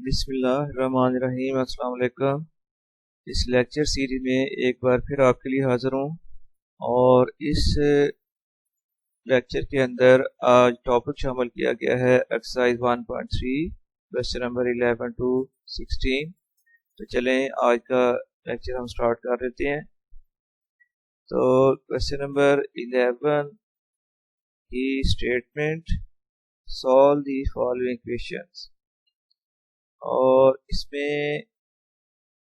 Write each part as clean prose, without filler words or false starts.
बिस्मिल्लाहिर्रहमानिर्रहीम। अस्सलाम वालेकुम। इस लेक्चर सीरीज में एक बार फिर आपके लिए हाजिर हूँ और इस लेक्चर के अंदर आज टॉपिक शामिल किया गया है एक्सरसाइज 1.3 क्वेश्चन नंबर 11 to 16। तो चलें आज का लेक्चर हम स्टार्ट कर लेते हैं। तो क्वेश्चन नंबर 11 की statement, solve the following questions. और इसमें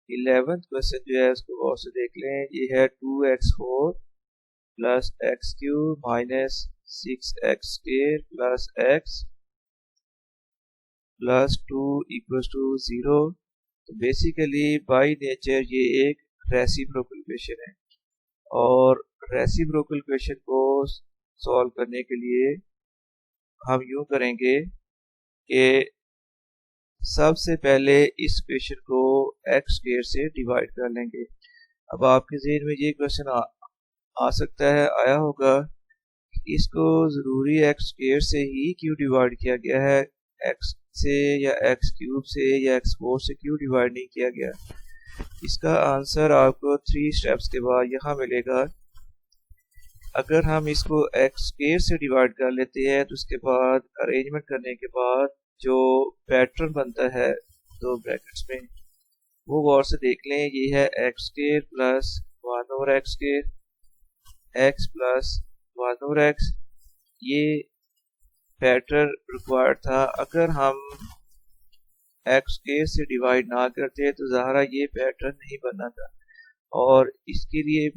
11th क्वेश्चन जो है उसको गौर से देख लें। ये है 2x4 plus x cube minus 6x square plus x plus 2 equals to 0। तो बेसिकली बाय नेचर ये एक रेसिप्रोकल क्वेश्चन है और रेसिप्रोकल क्वेश्चन को सॉल्व करने के लिए हम यूं करेंगे कि सबसे पहले इस क्वेश्चन को एक्स स्क्वायर से डिवाइड कर लेंगे। अब आपके ज़हन में ये क्वेश्चन आ सकता है, आया होगा कि इसको ज़रूरी एक्स स्क्वायर से ही क्यों डिवाइड किया गया है, एक्स से या एक्स क्यूब से या एक्स फोर से क्यों डिवाइड नहीं किया गया। इसका आंसर आपको 3 स्टेप्स के बाद यहाँ मिलेगा। अगर हम इसको एक्स स्क्वायर से डिवाइड कर लेते हैं तो उसके बाद अरेंजमेंट करने के बाद जो पैटर्न बनता है दो ब्रैकेट्स में, वो गौर से देख लें। ये है x square plus 1 over x square, x plus 1 over x. ये पैटर्न रिक्वायर्ड था। अगर हम एक्स स्क्वायर से डिवाइड ना करते तो ज़ाहिर ये पैटर्न नहीं बनना था। और इसके लिए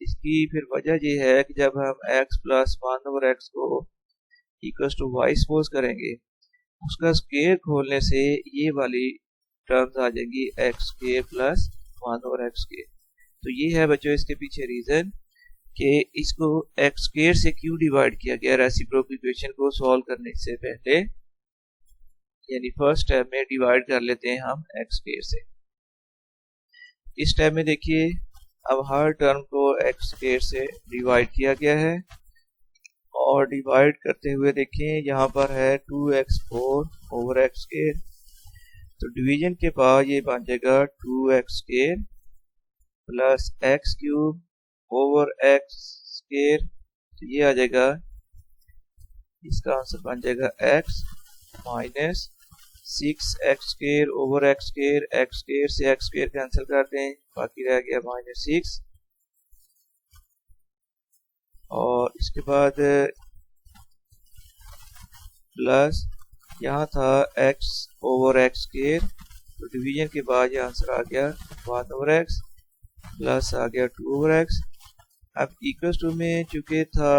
इसकी फिर वजह ये है कि जब हम एक्स प्लस 1 ओवर एक्स को इक्वल्स टू वाई सपोज करेंगे, उसका स्क्वायर खोलने से ये वाली टर्म्स आ जाएंगी x square plus 1 over x square. तो ये है बच्चों इसके पीछे रीज़न कि इसको एक्स स्क्वायर से क्यों डिवाइड किया गया रेसिप्रोकल इक्वेशन को सॉल्व करने से पहले। यानी फर्स्ट स्टेप में डिवाइड कर लेते हैं हम एक्स स्क्वायर से। इस स्टेप में देखिए अब हर टर्म को एक्स स्क्वायर से डिवाइड किया गया है और डिवाइड करते हुए देखें यहाँ पर है 2x4 ओवर एक्स स्क्वायर। तो डिवीजन के बाद ये बन जाएगा 2x square plus x cube over x square. तो ये आ जाएगा, इसका आंसर बन जाएगा x minus 6x square over x square. X square से एक्स स्क्वायर कैंसिल कर दें, बाकी रह गया माइनस 6। और इसके बाद प्लस यहाँ था x ओवर एक्स स्क्वायर। तो डिवीजन के बाद ये आंसर आ गया 1 ओवर एक्स प्लस आ गया 2 ओवर एक्स। अब इक्वल्स टू में चूंकि था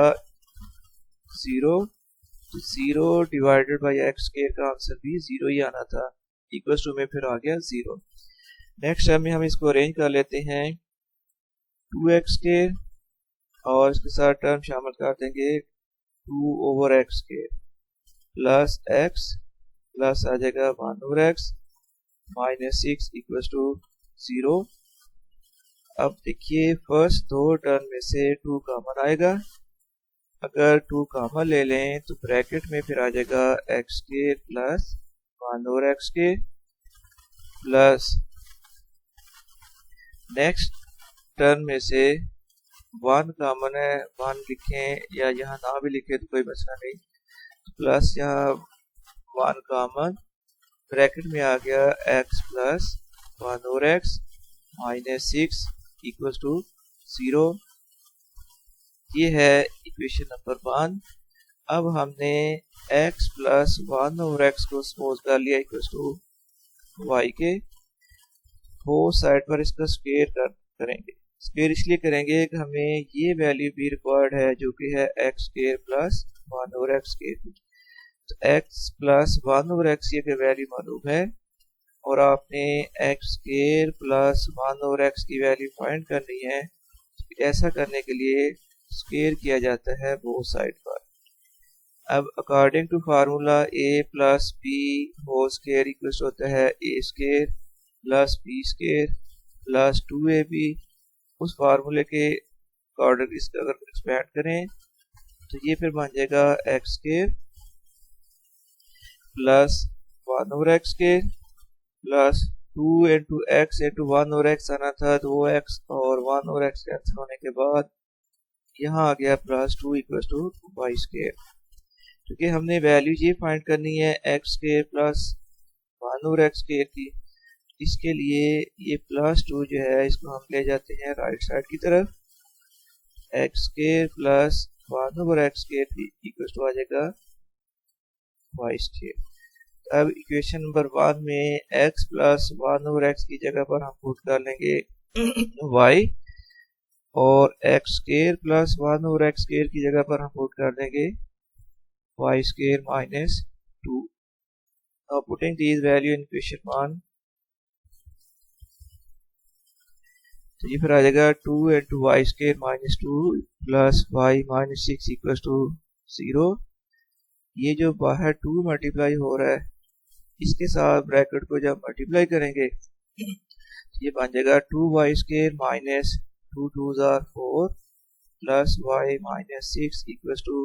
0, तो 0 डिवाइडेड बाई एक्स स्क्वायर का आंसर भी 0 ही आना था। इक्वल्स टू में फिर आ गया 0। नेक्स्ट स्टेप में हम इसको अरेंज कर लेते हैं 2x स्क्वायर और इसके साथ टर्म शामिल कर देंगे 2 over x square plus x plus आ जाएगा 1 over x minus 6 equals to 0। अब देखिए फर्स्ट दो टर्म में से 2 कॉमन आएगा। अगर 2 कॉमन ले लें तो ब्रैकेट में फिर आ जाएगा x square plus 1 over x square plus next term में से 1 कॉमन है, 1 लिखें या यहाँ ना भी लिखे तो कोई मसला नहीं। प्लस यहाँ 1 कॉमन, ब्रैकेट में आ गया x plus 1 over x minus 6 equals to 0। ये है इक्वेशन नंबर 1। अब हमने x प्लस 1 ओवर एक्स को सपोज कर लिया इक्वल्स टू y के। फोर साइड पर इसका स्क्वायर करेंगे। स्क्वायर इसलिए करेंगे कि हमें ये वैल्यू भी रिक्वायर्ड है जो कि है x square plus 1 over x square. तो एक्स प्लस 1 ओवर एक्स की वैल्यू मालूम है और आपने x square plus 1 over x की वैल्यू फाइंड करनी है। ऐसा करने के लिए स्क्वायर किया जाता है बोथ साइड पर। अब according to formula a plus b whole square equals होता है a square plus b square plus 2ab। उस फार्मूले के अकॉर्डिंग इसका अगर एक्सपेंड करें तो ये फिर बन जाएगा x square plus 1 over x square plus 2 into x into 1 और एक्स आना था, तो वो एक्स और 1 और एक्स कैंसिल होने के बाद यहाँ आ गया plus 2 equal to y square. क्योंकि हमने वैल्यू ये फाइंड करनी है एक्स स्केयर प्लस 1 और एक्स स्केयर की, इसके लिए ये प्लस 2 जो है इसको हम ले जाते हैं राइट साइड की तरफ, x square plus 1 over x square equal to आ जाएगा वाई स्केयर। अब इक्वेशन नंबर 1 में x प्लस 1 ओवर एक्स की जगह पर हम पुट कर लेंगे y, और x square plus 1 over x square की जगह पर हम पुट कर देंगे y square minus 2। Now putting these value in equation 1, तो ये फिर आ जाएगा 2 into y square minus 2 plus y minus 6 equal to 0। ये जो बाहर 2 मल्टीप्लाई हो रहा है इसके साथ ब्रैकेट को जब मल्टीप्लाई करेंगे ये बन जाएगा 2 वाई स्केयर माइनस 2 2 जार 4 plus y minus 6 equal to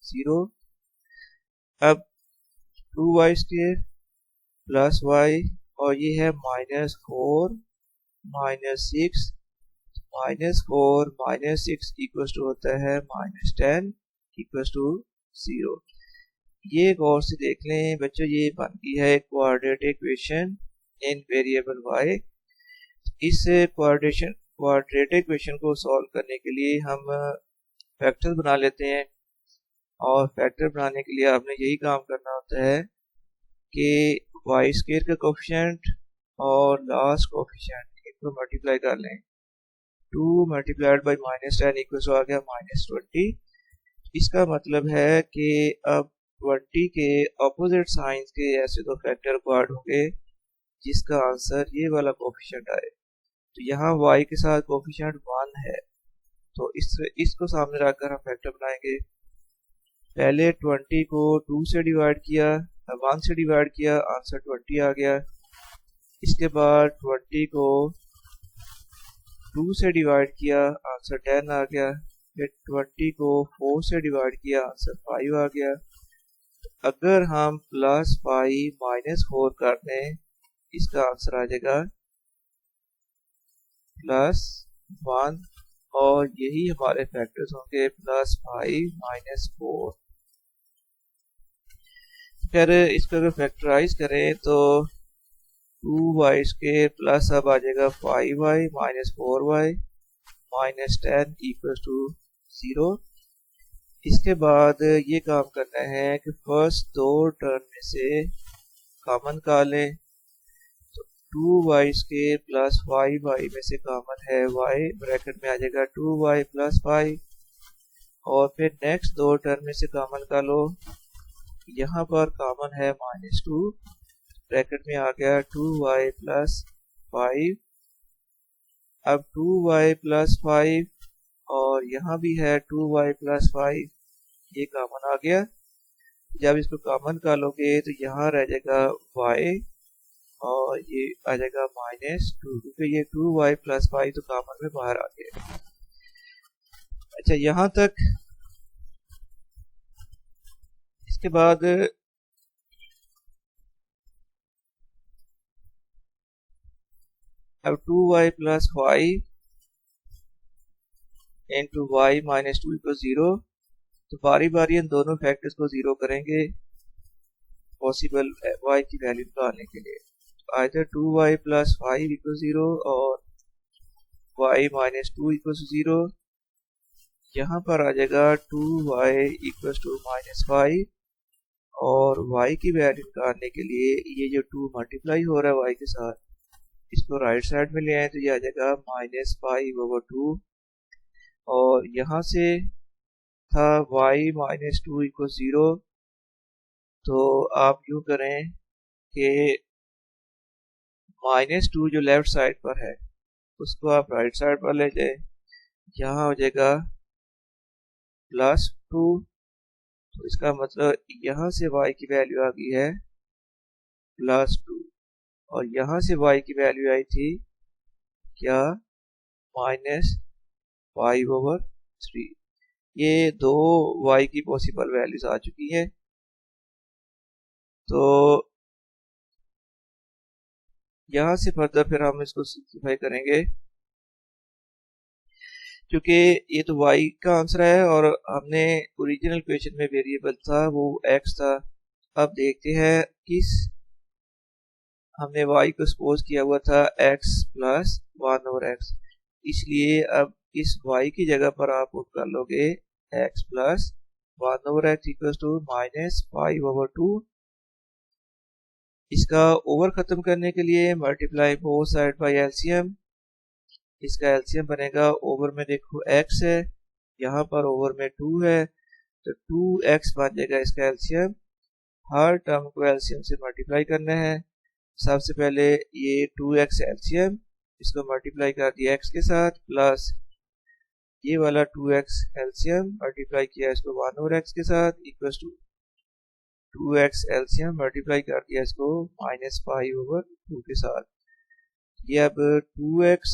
0। अब 2 वाई स्केयर प्लस वाई और ये है minus 4 minus 6, minus 4 minus 6 equal to होता है माइनस 10 इक्वल टू 0। ये एक और से देख लें बच्चों, ये बन गई है quadratic equation in variable y। इस क्वाड्रेटिक इक्वेशन को सॉल्व करने के लिए हम फैक्टर बना लेते हैं, और फैक्टर बनाने के लिए आपने यही काम करना होता है कि वाई स्केयर का कोफिशिएंट और लास्ट कोफिशिएंट इनको मल्टीप्लाई कर लें। 2 मल्टीप्लाइड बाई माइनस 10 इक्वल आ गया माइनस 20। इसका मतलब है कि अब 20 के ऑपोजिट साइंस के ऐसे दो फैक्टर रिक्वायर्ड होंगे जिसका आंसर ये वाला कोफिशिएंट आए। तो यहाँ y के साथ कोफिशिएंट 1 है, तो इसको सामने रखकर हम फैक्टर बनाएंगे। पहले 20 को 2 से डिवाइड किया, 1 से डिवाइड किया, आंसर 20 आ गया। इसके बाद 20 को 2 से डिवाइड किया, आंसर 10 आ गया। फिर 20 को 4 से डिवाइड किया, आंसर 5 आ गया। अगर हम प्लस 5 माइनस 4 कर दें इसका आंसर आ जाएगा प्लस 1, और यही हमारे फैक्टर्स होंगे प्लस 5 माइनस 4। फिर इसको अगर फैक्टराइज करें तो 2y स्क्वायर प्लस अब आ जाएगा 5y minus 4y minus 10 equal to 0। इसके बाद ये काम करना है कि फर्स्ट दो टर्म में से कॉमन का लें, तो 2y स्क्वायर प्लस 5y में से कॉमन है y, ब्रैकेट में आ जाएगा 2y प्लस 5, और फिर नेक्स्ट दो टर्म में से कॉमन का लो, यहाँ पर कॉमन है माइनस 2, ब्रैकेट में आ गया 2y प्लस 5। अब 2y प्लस 5 और यहाँ भी है 2y प्लस 5, ये कॉमन आ गया। जब इसको कॉमन कर लोगे तो यहाँ रह जाएगा y और ये आ जाएगा माइनस 2, क्योंकि ये 2y प्लस 5 तो कॉमन में बाहर आ गया। अच्छा, यहाँ तक। इसके बाद अब 2y plus 5 into y minus 2 equal 0, तो बारी बारी इन दोनों फैक्टर्स को 0 करेंगे पॉसिबल y की वैल्यू निकालने के लिए। आइदर 2y प्लस 5 इक्वल 0 और y माइनस 2 इक्वल 0। यहाँ पर आ जाएगा 2y इक्वल टू माइनस 5, और y की वैल्यू निकालने के लिए ये जो 2 मल्टीप्लाई हो रहा है y के साथ, इसको राइट साइड में ले आए तो ये आ जाएगा माइनस 5 ओवर 2, और यहाँ से था y माइनस 2 इक्वल 0, तो आप यूँ करें कि माइनस 2 जो लेफ्ट साइड पर है उसको आप राइट साइड पर ले जाए, यहाँ हो जाएगा प्लस 2, तो इसका मतलब यहाँ से y की वैल्यू आ गई है प्लस 2, और यहाँ से y की वैल्यू आई थी क्या, माइनस 5 ओवर 3। ये दो y की पॉसिबल वैल्यूज आ चुकी है। तो यहाँ से फर्दर फिर हम इसको सिंप्लीफाई करेंगे, क्योंकि ये तो y का आंसर है और हमने ओरिजिनल क्वेश्चन में वेरिएबल था वो x था। अब देखते हैं किस हमने y को सपोज किया हुआ था x प्लस 1/x, इसलिए अब इस y की जगह पर आप पुट कर लोगे x प्लस 1/x इक्वल टू -5/2। इसका ओवर खत्म करने के लिए multiply both side by LCM, इसका एलसीएम बनेगा, ओवर में देखो x है, यहाँ पर ओवर में 2 है, तो 2x बन जाएगा इसका एलसीएम। हर टर्म को एलसीएम से मल्टीप्लाई करना है। सबसे पहले ये 2x एलसीएम, इसको मल्टीप्लाई कर दिया x के साथ, प्लस ये वाला 2x एलसीएम मल्टीप्लाई किया इसको 1/x के साथ, equal to 2x LCM multiply कर दिया इसको -5/2 के साथ। ये अब 2x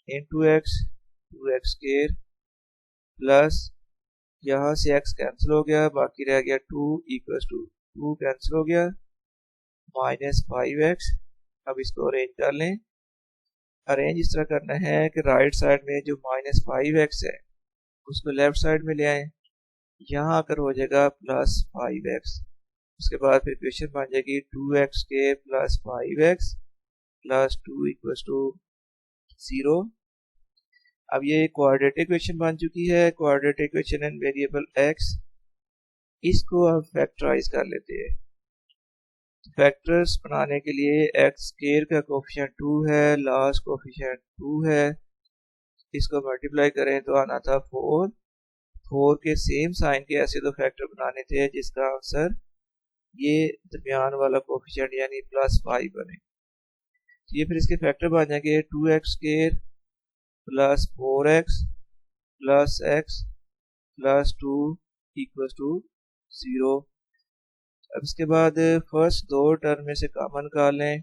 into x 2x square plus यहाँ से x कैंसिल हो गया, बाकी रह गया 2 इक्वल टू 2 कैंसिल हो गया -5x। अब इसको अरेंज कर लें। अरेंज इस तरह करना है कि राइट साइड में जो -5x है उसको लेफ्ट साइड में ले आए, यहाँ आकर हो जाएगा +5x। उसके बाद फिर इक्वेशन बन जाएगी 2x के plus 5x plus 2 equal to 0। अब ये क्वाड्रेटिक इक्वेशन बन चुकी है, quadratic equation and variable x। इसको अब फैक्टराइज कर लेते हैं। फैक्टर्स बनाने के लिए x स्क्वायर का कोफिशिएंट 2 है, लास्ट कोफिशिएंट 2 है, इसको मल्टीप्लाई करें तो आना था 4। 4 के सेम साइन के ऐसे दो फैक्टर बनाने थे जिसका आंसर ये दरमियान वाला कोफिशिएंट यानी +5 बने। ये फिर इसके फैक्टर बन जाएंगे 2x square plus 4x plus x plus 2 equal to 0। अब इसके बाद फर्स्ट दो टर्म में से कॉमन निकाल लें।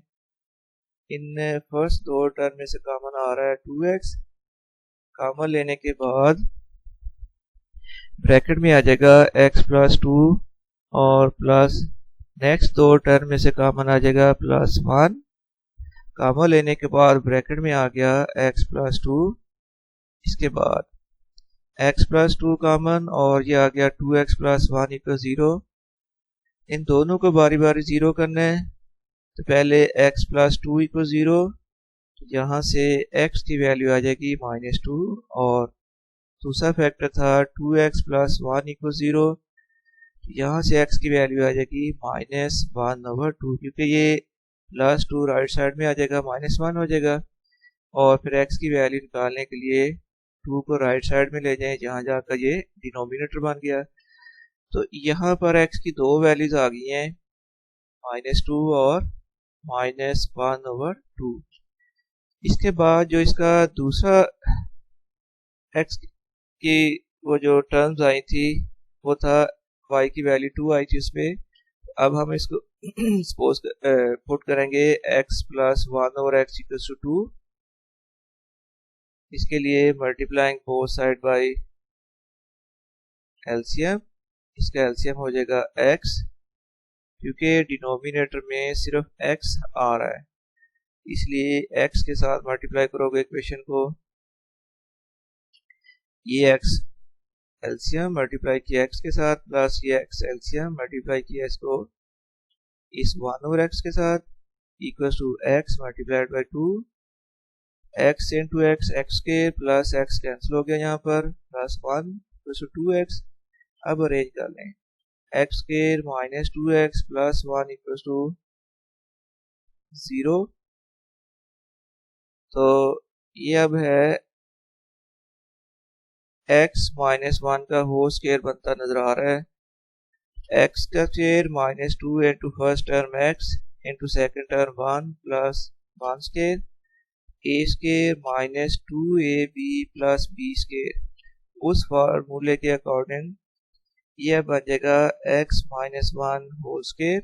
इन फर्स्ट दो टर्म में से कॉमन आ रहा है 2x, कॉमन लेने के बाद ब्रैकेट में आ जाएगा x प्लस 2 और प्लस नेक्स्ट दो टर्म में से कॉमन आ जाएगा +1, कॉमन लेने के बाद ब्रैकेट में आ गया x प्लस 2, इसके बाद x प्लस 2 कॉमन और ये आ गया 2x प्लस 1 इक्वल 0। इन दोनों को बारी बारी 0 करना है, तो पहले x प्लस 2 इक्वल 0, यहाँ से x की वैल्यू आ जाएगी -2 और दूसरा फैक्टर था 2x प्लस 1 इक्वल 0, यहाँ से x की वैल्यू आ जाएगी -1/2, क्योंकि ये +2 राइट साइड में आ जाएगा -1 हो जाएगा। और फिर x की वैल्यू निकालने के लिए 2 को राइट साइड में ले जाएं, जहाँ जाकर ये डिनोमिनेटर बन गया। तो यहाँ पर x की दो वैल्यूज आ गई हैं, -2 और -1/2। इसके बाद जो इसका दूसरा x की वो जो टर्म्स आई थी वो था y की वैल्यू 2 आई थी उसमें। अब हम इसको सपोज पुट करेंगे x प्लस 1/x इक्वल्स टू 2। इसके लिए multiplying both side by LCM, इसका एलसीएम हो जाएगा x, क्योंकि डिनोमिनेटर में सिर्फ x आ रहा है इसलिए x के साथ मल्टीप्लाई करोगे इक्वेशन को। ये x एलसीएम मल्टीप्लाई किया x के साथ प्लस ये x एलसीएम मल्टीप्लाई किया इसको इस 1/x के साथ equal to x multiplied by 2, x into x x के प्लस x कैंसिल हो गया यहाँ पर, प्लस 1 इक्वल टू 2x। अब अरेंज कर लें, x के -2x प्लस 1 इक्वल टू 0। तो ये अब है x -1 का होल स्क्वायर बनता नजर आ रहा है। x का square -2 into first term x into second term 1 plus 1 square, a square -2ab plus b square. उस फार्मूले के अकॉर्डिंग यह बन जाएगा x -1 whole square.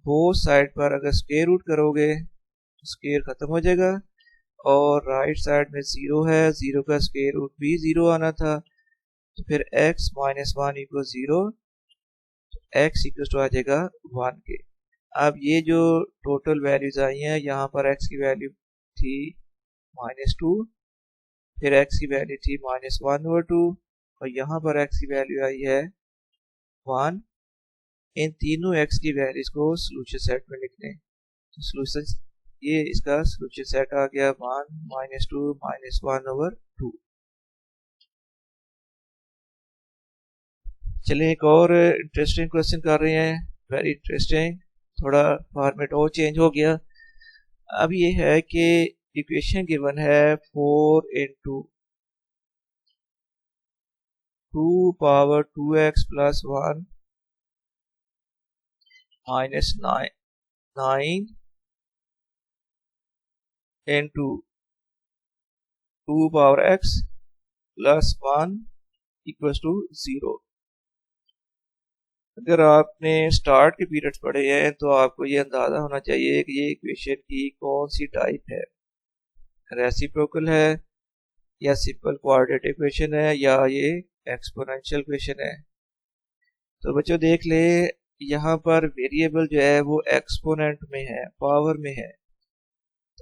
Both side पर अगर स्क्वायर रूट करोगे तो स्क्वायर खत्म हो जाएगा और राइट साइड में 0 है, 0 का स्क्वायर रूट भी 0 आना था, तो फिर x -1 equal 0, x equal to आ जाएगा 1 के। अब ये जो टोटल वैल्यूज आई हैं, यहाँ पर x की वैल्यू थी -2, फिर x की वैल्यू थी -1/2 और यहाँ पर x की वैल्यू आई है 1। इन तीनों x की वैल्यूज को सोल्यूशन सेट में लिख लें। तो सोल्यूशन, ये इसका सोल्यूशन सेट आ गया 1 -2 -1/2। चलिए एक और इंटरेस्टिंग क्वेश्चन कर रहे हैं, वेरी इंटरेस्टिंग। थोड़ा फॉर्मेट और चेंज हो गया। अब ये है कि इक्वेशन गिवन है 4 into 2 power 2x plus 1 minus 9 into 2 power x plus 1 equal to 0। अगर आपने स्टार्ट के पीरियड्स पढ़े हैं तो आपको ये अंदाज़ा होना चाहिए कि ये इक्वेशन की कौन सी टाइप है, रेसिप्रोकल है या सिंपल क्वाड्रेटिक इक्वेशन है या ये एक्सपोनेंशियल इक्वेशन है। तो बच्चों देख ले, यहाँ पर वेरिएबल जो है वो एक्सपोनेंट में है, पावर में है।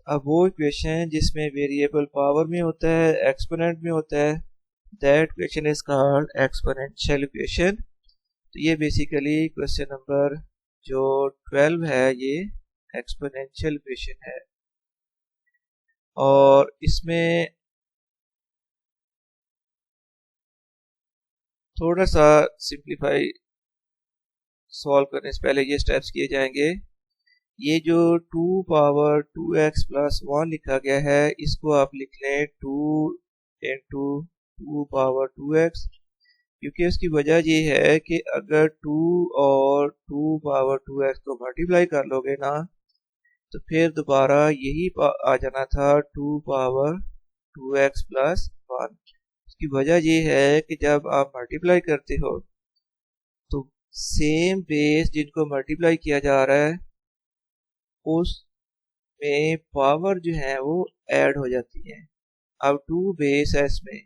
अब वो इक्वेशन जिसमें वेरिएबल पावर में होता है, एक्सपोनेंट में होता है, that equation is called exponential equation. तो ये बेसिकली क्वेश्चन नंबर जो 12 है ये एक्सपोनेंशियल इक्वेशन है। और इसमें थोड़ा सा सिंप्लीफाई सॉल्व करने से पहले ये स्टेप्स किए जाएंगे। ये जो 2 पावर 2x प्लस 1 लिखा गया है, इसको आप लिख लें 2 इंटू 2 पावर 2x, क्योंकि उसकी वजह ये है कि अगर 2 और 2 पावर 2x को मल्टीप्लाई कर लोगे ना, तो फिर दोबारा यही आ जाना था 2 पावर 2x प्लस 1। इसकी वजह ये है कि जब आप मल्टीप्लाई करते हो तो सेम बेस जिनको मल्टीप्लाई किया जा रहा है उसमें पावर जो है वो ऐड हो जाती है। अब 2 बेस है, इसमें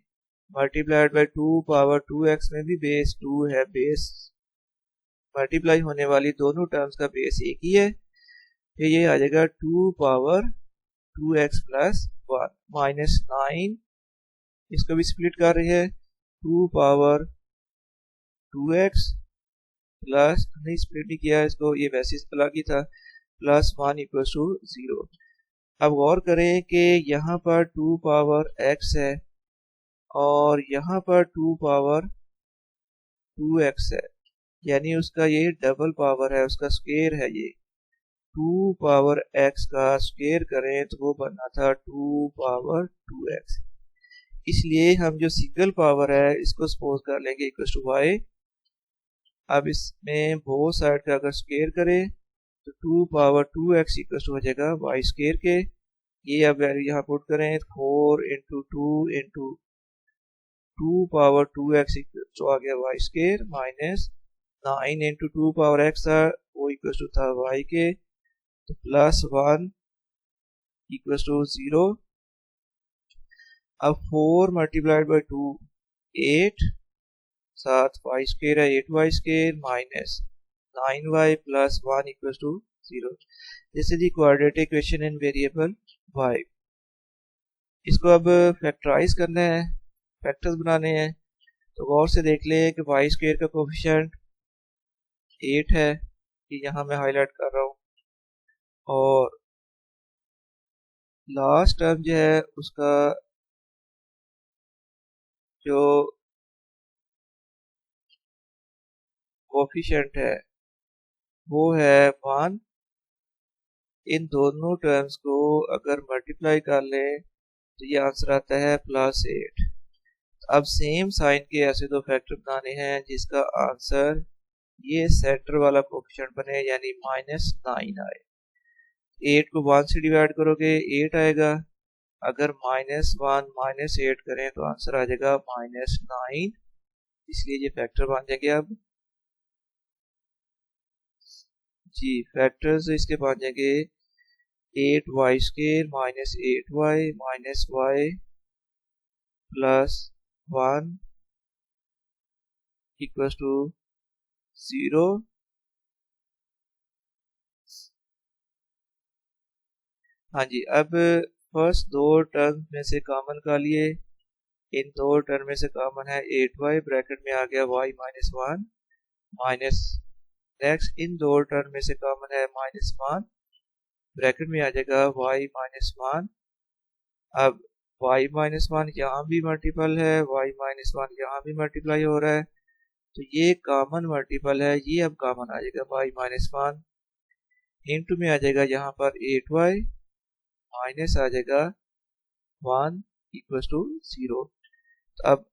मल्टीप्लाइड बाय 2 पावर 2x में भी बेस 2 है। बेस मल्टीप्लाई होने वाली दोनों टर्म्स का बेस एक ही है। फिर ये आ जाएगा 2 पावर 2x प्लस 1 माइनस 9, इसको भी स्प्लिट कर रही है 2 पावर 2x प्लस, नहीं स्प्लिट नहीं किया इसको, ये वैसे अलग ही था, प्लस 1 इक्वल टू 0। अब गौर करें कि यहाँ पर 2 पावर x है और यहाँ पर 2 पावर 2x है, यानी उसका ये डबल पावर है, उसका स्क्वायर है। ये 2 पावर x का स्क्वायर करें तो वो बनना था 2 पावर 2x। इसलिए हम जो सिंगल पावर है इसको सपोज कर लेंगे इक्वल टू y। अब इसमें बोथ साइड का अगर स्क्वायर करें तो 2 पावर 2x इक्वल टू हो जाएगा y स्क्वायर के। ये अब वैल्यू यहाँ पुट करें, 4 into 2 into 2 power 2x equal to आ गया y square, minus 9 into 2 power x था वो इक्वल टू था y के, तो प्लस 1 इक्वल टू 0। अब 4 मल्टीप्लाइड बाई 2 8, साथ y स्क्वायर है 8y square minus 9y plus 1 equal to 0। This is the quadratic equation in variable y। इसको अब फैक्टराइज करना है, फैक्टर्स बनाने हैं। तो गौर से देख ले कि y स्क्वायर का कोफिशिएंट 8 है, कि यहाँ मैं हाईलाइट कर रहा हूँ, और लास्ट टर्म जो है उसका जो कोफिशिएंट है वो है 1। इन दोनों टर्म्स को अगर मल्टीप्लाई कर लें तो ये आंसर आता है +8। अब सेम साइन के ऐसे दो फैक्टर बनाने हैं जिसका आंसर ये सेंटर वाला कोफिशिएंट बने, यानी -9 आए। 8 को 1 से डिवाइड करोगे 8 आएगा, अगर -1 -8 करें तो आंसर आ जाएगा -9, इसलिए ये फैक्टर बन जाएंगे। अब जी फैक्टर्स इसके बन जाएंगे 8y square minus 8y minus y plus 1 equal to 0। हाँ जी, अब फर्स्ट दो टर्म में से कॉमन का लिए, इन दो टर्म में से कॉमन है 8y, ब्रैकेट में आ गया y minus one minus, next in दो टर्म में से कॉमन है माइनस वन, ब्रैकेट में आ जाएगा y माइनस वन। अब y माइनस वन यहाँ भी मल्टीपल है, y माइनस वन यहाँ भी मल्टीप्लाई हो रहा है, तो ये कॉमन मल्टीपल है, ये अब कॉमन आ जाएगा y माइनस वन। इंटू में आ जाएगा यहाँ पर 8y माइनस आ जाएगा 1 इक्वल टू 0। अब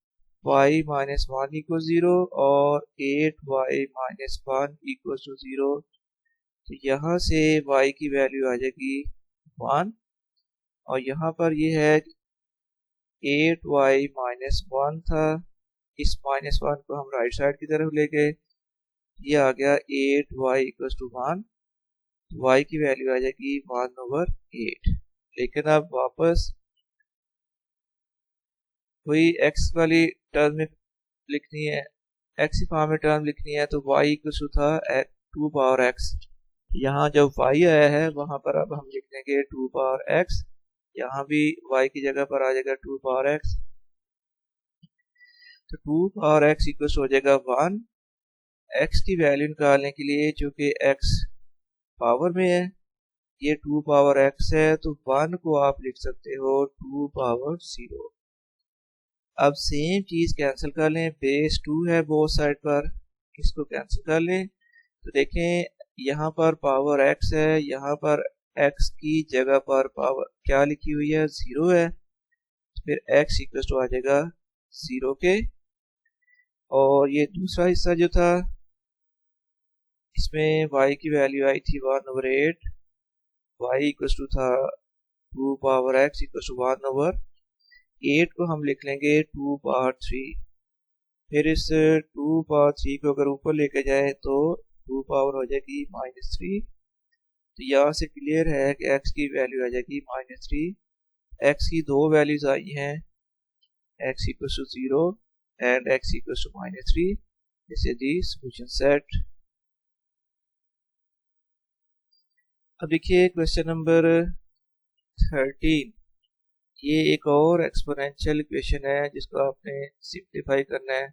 y माइनस वन इक्वल 0 और 8y minus one equal to 0, तो यहाँ से y की वैल्यू आ जाएगी 1, और यहाँ पर ये है 8y माइनस वन था, इस माइनस वन को हम राइट साइड की तरफ ले गए, ये आ गया 8y इक्वल टू 1, y की वैल्यू आ जाएगी 1/8। लेकिन अब वापस वही x वाली टर्म में लिखनी है, x फॉर्म में टर्म लिखनी है, तो y इक्वल टू था 2 पावर x। यहाँ जब y आया है वहां पर अब हम लिख लेंगे 2 पावर x, यहाँ भी y की जगह पर आ जाएगा 2 पावर x, तो 2 पावर x इक्वल हो जाएगा 1। x की वैल्यू निकालने के लिए चूंकि x पावर में है, ये 2 पावर x है, तो 1 को आप लिख सकते हो 2 पावर 0। अब सेम चीज कैंसिल कर लें, बेस 2 है बोथ साइड पर, इसको कैंसिल कर लें, तो देखें यहाँ पर पावर x है, यहाँ पर x की जगह पर पावर क्या लिखी हुई है, 0 है, फिर x इक्वल टू आ जाएगा 0 के। और ये दूसरा हिस्सा जो था इसमें y की वैल्यू आई थी 1/8, y इक्वल टू था 2 पावर x इक्वल टू 1/8 को हम लिख लेंगे 2 पावर 3। फिर इस 2 पावर 3 को अगर ऊपर लेके जाए तो 2 पावर हो जाएगी -3, तो यहाँ से क्लियर है कि x की वैल्यू आ जाएगी -3। x की दो वैल्यूज आई हैं, x equal to 0 and x equal to -3, this is the solution set. अब देखिए क्वेश्चन नंबर 13, ये एक और एक्सपोनेंशियल इक्वेशन है जिसको आपने सिंप्लीफाई करना है।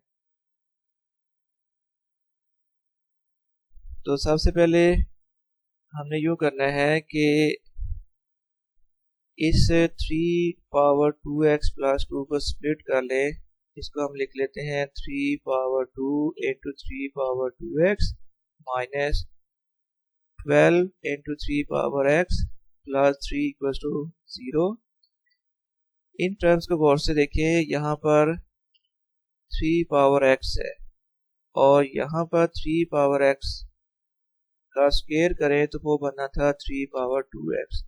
तो सबसे पहले हमने यूँ करना है कि इस 3 पावर 2x प्लस 2 को स्प्लिट कर लें, इसको हम लिख लेते हैं 3 power 2 into 3 power 2x minus 12 into 3 power x plus 3 equal to 0। इन टर्म्स को गौर से देखिए, यहाँ पर 3 पावर x है और यहाँ पर 3 पावर x का स्क्वायर करें तो वो बनना था 3 पावर 2x।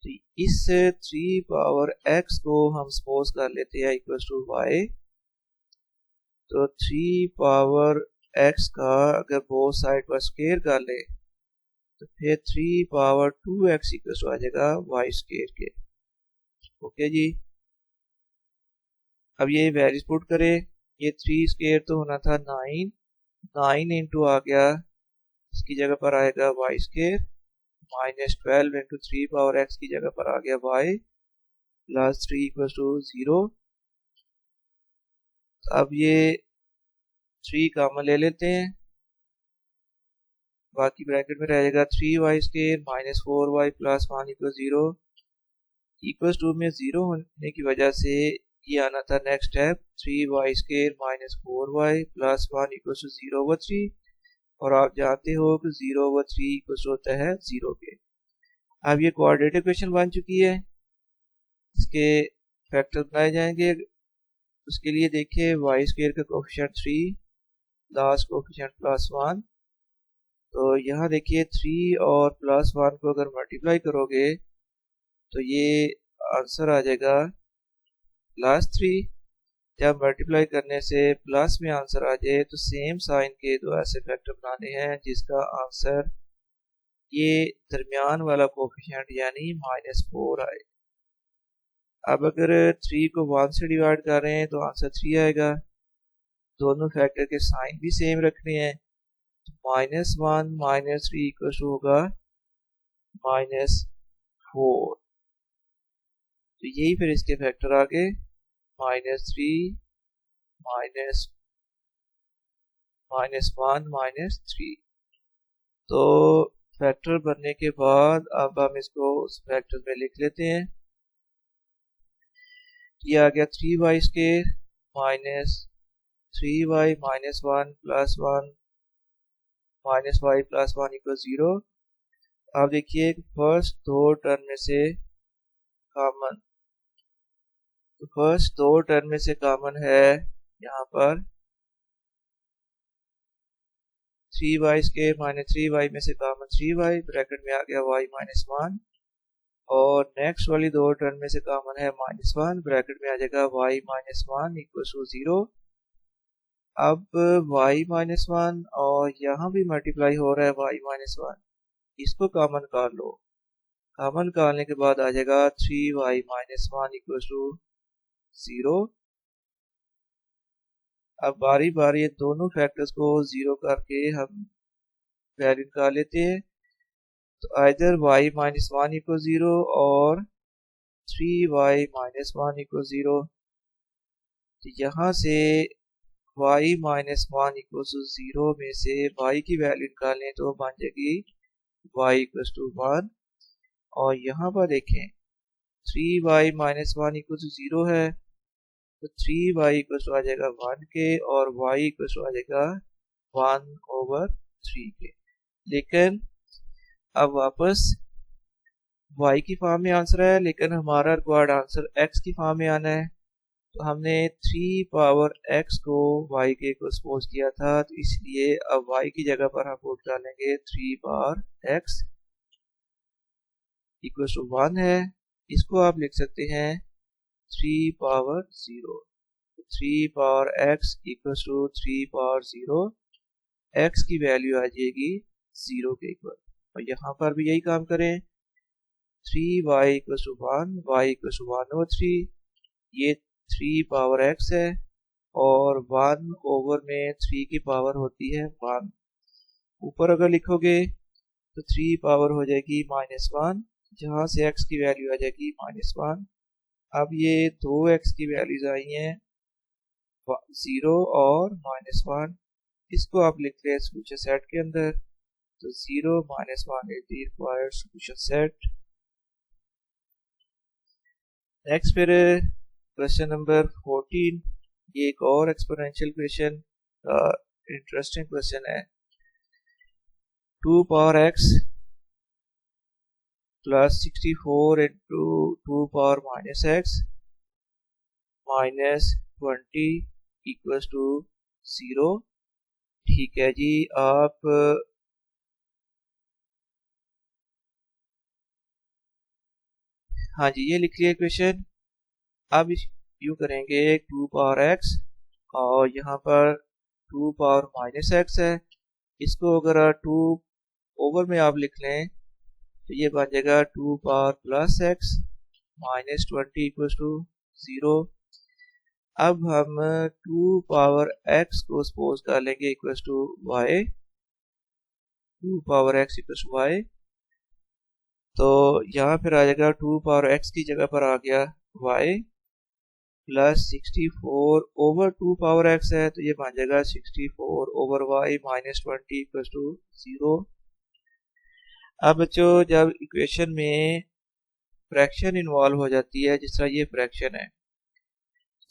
तो इस 3 पावर x को हम सपोज कर लेते हैं इक्वल टू y, तो 3 पावर x का अगर बोथ साइड पर स्क्वायर कर ले तो फिर 3 पावर 2x इक्वल आ जाएगा y स्क्वायर के। ओके जी, अब ये वैल्यूज पुट करें, ये 3 स्क्वायर तो होना था 9 इंटू आ गया, इसकी जगह पर आएगा y square minus 12 into 3 power x की जगह पर आ गया y प्लस 3 इक्वल टू 0। अब ये 3 कॉमन ले लेते हैं, बाकी ब्रैकेट में रहेगा 3y square minus 4y plus 1 equal 0। Equal to में 0 होने की वजह से ये आना था next step, 3y square minus 4y plus 1 equal to 0/3, और आप जानते हो कि 0/3 इक्वल होता है 0 के। अब ये क्वाड्रेटिक इक्वेशन बन चुकी है, इसके फैक्टर बनाए जाएंगे। उसके लिए देखिए y स्क्वायर का कोफिशिएंट 3, लास्ट कोफिशिएंट +1, तो यहाँ देखिए 3 और +1 को अगर मल्टीप्लाई करोगे तो ये आंसर आ जाएगा +3। जब मल्टीप्लाई करने से प्लस में आंसर आ जाए तो सेम साइन के दो ऐसे फैक्टर बनाने हैं जिसका आंसर ये दरमियान वाला कोफिशिएंट यानी -4 आए। अब अगर 3 को 1 से डिवाइड कर रहे हैं तो आंसर 3 आएगा। दोनों फैक्टर के साइन भी सेम रखने हैं, -1 -3 इक्वल होगा -4 4। तो यही फिर इसके फैक्टर आ गए -3 -1 -3। तो फैक्टर बनने के बाद अब हम इसको उस फैक्टर में लिख लेते हैं। ये आ गया 3y स्क्वायर -3y -1 + 1 -y + 1 = 0। अब देखिए फर्स्ट दो टर्म में से कॉमन, तो फर्स्ट दो टर्म में से कॉमन है यहाँ पर 3y स्क्वायर -3y में से कॉमन 3y, ब्रैकेट में आ गया y -1, और नेक्स्ट वाली दो टर्म में से कॉमन है -1, ब्रैकेट में आ जाएगा y -1 = 0। अब y -1 और यहाँ भी मल्टीप्लाई हो रहा है y -1, इसको कॉमन कर लो। कॉमन निकालने के बाद आ जाएगा 3y -1 = 0। अब बारी बारी ये दोनों फैक्टर्स को 0 करके हम वैल्यू निकाल लेते हैं। तो आइदर y -1 = 0 और 3y -1 = 0। तो यहाँ से y -1 = 0 में से y की वैल्यू निकालें तो बन जाएगी y = 1। और यहाँ पर देखें 3y -1 = 0 है, तो 3y = आ जाएगा 1 के, और y = आ जाएगा 1/3 के। लेकिन अब वापस y की फॉर्म में आंसर है, लेकिन हमारा रिक्वायर्ड आंसर x की फॉर्म में आना है। तो हमने 3 पावर x को y के को सपोज किया था, तो इसलिए अब y की जगह पर हम पुट डालेंगे 3 पावर x = 1 है। इसको आप लिख सकते हैं 3 power 0। 3 power x = 3 power 0, x की वैल्यू आ जाएगी 0 के इक्वल। और यहाँ पर भी यही काम करें 3y = 1, y = 1/3, ये 3 पावर x है, और 1/3 की पावर होती है 1। ऊपर अगर लिखोगे तो 3 पावर हो जाएगी -1, जहाँ से x की वैल्यू आ जाएगी -1। अब ये दो x की वैल्यूज आई हैं 0 और -1, इसको आप लिख रहे हैं सोल्यूशन सेट के अंदर। तो 0 -1 is the required solution set। Next फिर क्वेश्चन नंबर 14, ये एक और एक्सपोनेंशियल क्वेश्चन का इंटरेस्टिंग क्वेश्चन है। 2 पावर x + 64 × 2 पावर -x -20 = 0। ठीक है जी, आप हाँ जी ये लिख लिया क्वेश्चन। अब यू करेंगे 2 पावर x और यहाँ पर 2 पावर -x है, इसको अगर 2 ओवर में आप लिख लें तो ये बन जाएगा 2 पावर +x -20 = 0। अब हम 2 पावर x को सपोज कर लेंगे = y, 2 पावर x = y। तो यहाँ पर आ जाएगा 2 पावर x की जगह पर आ गया y + 64 ओवर 2 पावर x है, तो ये बन जाएगा 64 ओवर y -20 = 0। अब बच्चों जब इक्वेशन में फ्रैक्शन इन्वॉल्व हो जाती है, जिस तरह ये फ्रैक्शन है,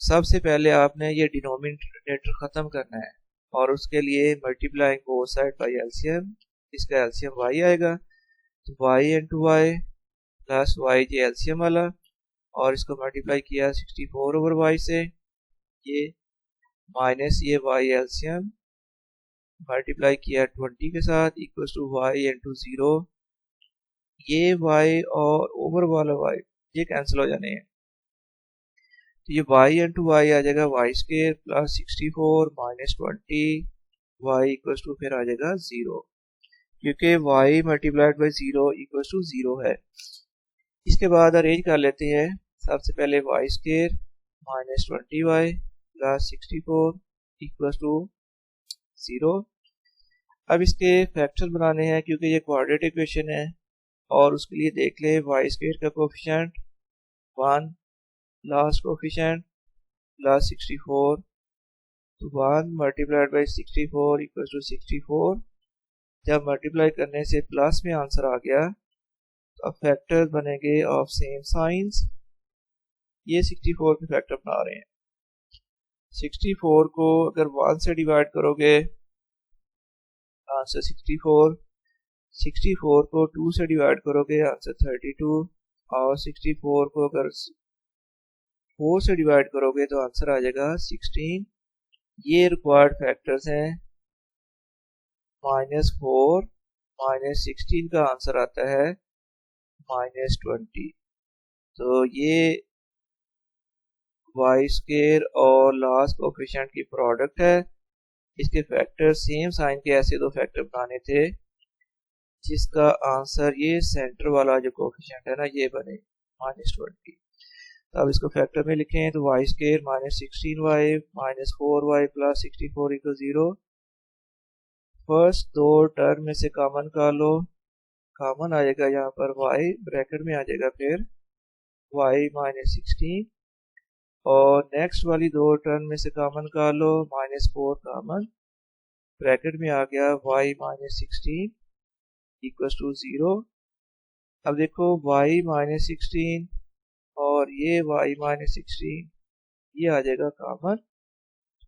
सबसे पहले आपने ये डिनोमिनेटर ख़त्म करना है, और उसके लिए multiplying both side by LCM, इसका एलसीएम y आएगा, तो y × y + y जे एलसीएम वाला, और इसको मल्टीप्लाई किया 64 ओवर y से, ये माइनस ये y एलसीएम मल्टीप्लाई किया 20 के साथ = y × 0। ये y और ओवर वाला y ये कैंसिल हो जाने हैं, तो ये y × y आ जाएगा y² + 64 -20 y = फिर आ जाएगा 0, क्योंकि y × 0 = 0 है। इसके बाद अरेंज कर लेते हैं। सबसे पहले y² -20y + 64 = 0। अब इसके फैक्टर बनाने हैं, क्योंकि ये क्वाड्रेटिक इक्वेशन है और उसके लिए देख ले वाई स्क्वायर का कोफिशिएंट 1, लास्ट कोफिशिएंट प्लस 64, तो 1 मल्टीप्लाइड बाई 64 इक्वल टू 64। जब मल्टीप्लाई करने से प्लस में आंसर आ गया तो अब फैक्टर बनेंगे ऑफ सेम साइंस। ये 64 के फैक्टर बना रहे हैं। 64 को अगर 1 से डिवाइड करोगे आंसर 64, 64 को 2 से डिवाइड करोगे आंसर 32, और 64 को अगर 4 से डिवाइड करोगे तो आंसर आ जाएगा 16। ये रिक्वायर्ड फैक्टर्स हैं। -4 -16 का आंसर आता है -20। तो ये वाई स्क्वायर और लास्ट कोफिशिएंट की प्रोडक्ट है। इसके फैक्टर सेम साइन के ऐसे दो फैक्टर बनाने थे जिसका आंसर ये सेंटर वाला जो कोफिशिएंट है ना ये बने -20। तो अब इसको फैक्टर में लिखें तो y square -16y -4y plus 64 equal 0। First दो टर्म में से कॉमन निकाल लो, कॉमन आ जाएगा यहाँ पर y, ब्रैकेट में आ जाएगा फिर y -16, और नेक्स्ट वाली दो टर्म में से कॉमन निकाल लो, -4 कॉमन, ब्रैकेट में आ गया y -16 इक्वल टू 0। अब देखो y -16 और ये y -16 ये आ जाएगा कॉमन,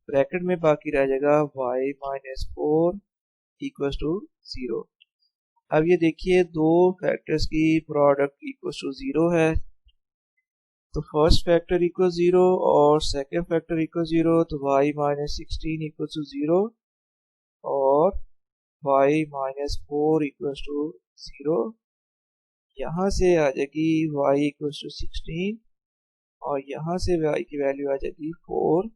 ब्रैकेट में बाकी रह जाएगा y -4 इक्वल टू 0। अब ये देखिए दो फैक्टर्स की प्रोडक्ट इक्वल टू 0 है, तो फर्स्ट फैक्टर इक्वल 0 और सेकेंड फैक्टर इक्वल 0, तो y -16 इक्वल टू 0 और y -4 इक्वल टू 0। यहाँ से आ जाएगी y इक्वल टू 16 और यहाँ से y की वैल्यू आ जाएगी 4,